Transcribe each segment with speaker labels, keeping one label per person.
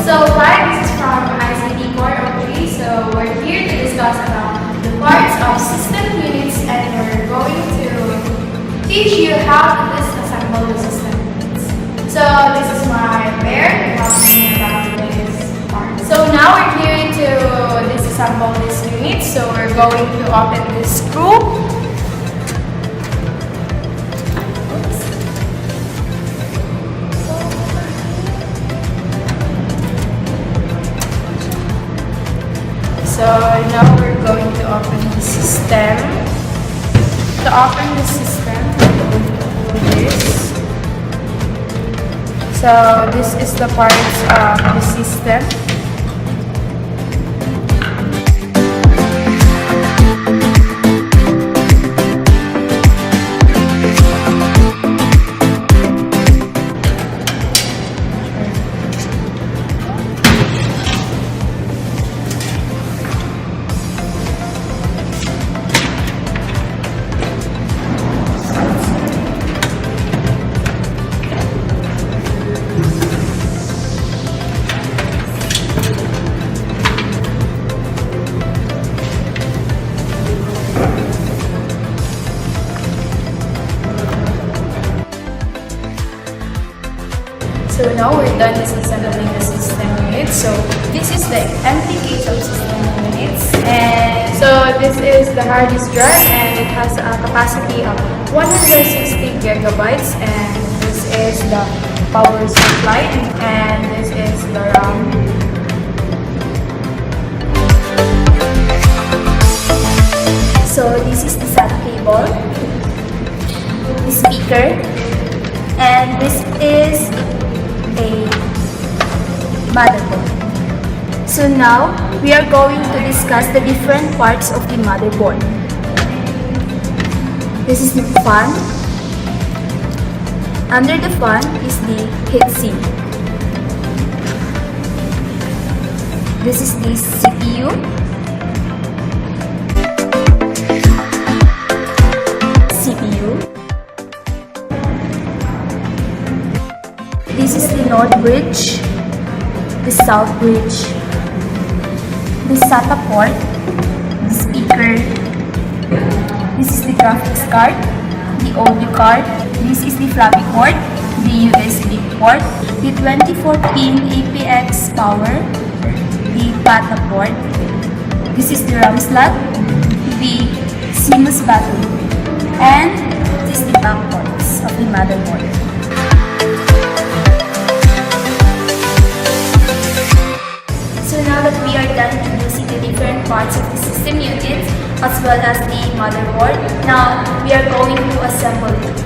Speaker 1: So hi, this is from ICT Core of 3. So we're here to discuss about the parts of system units, and we're going to teach you how to disassemble the system units. So this is my bear talking about this part. So now we're here to disassemble this unit. So we're going to open this screw. So now we're going to open the system. To open the system, we're going to do this. So this is the parts of the system. So now we're done disassembling the system unit. So this is the empty case of system units, and so this is the hard disk drive, and it has a capacity of 160 gigabytes, and this is the power supply, and this is the RAM. So this is the SAT cable, the speaker, and this is a motherboard. So now we are going to discuss the different parts of the motherboard. This is the fan. Under the fan is the heatsink. This is the CPU. This is the north bridge, the south bridge, the SATA port, the speaker. This is the graphics card, the audio card. This is the floppy port, the USB port, the 24-pin APX power, the PATA port. This is the RAM slot, the CMOS battery, and this is the back ports of the motherboard. So now that we are done introducing the different parts of the system units as well as the motherboard, now we are going to assemble it.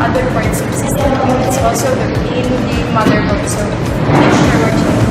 Speaker 1: Other parts of the system units also in the motherboard. So make sure we're checking.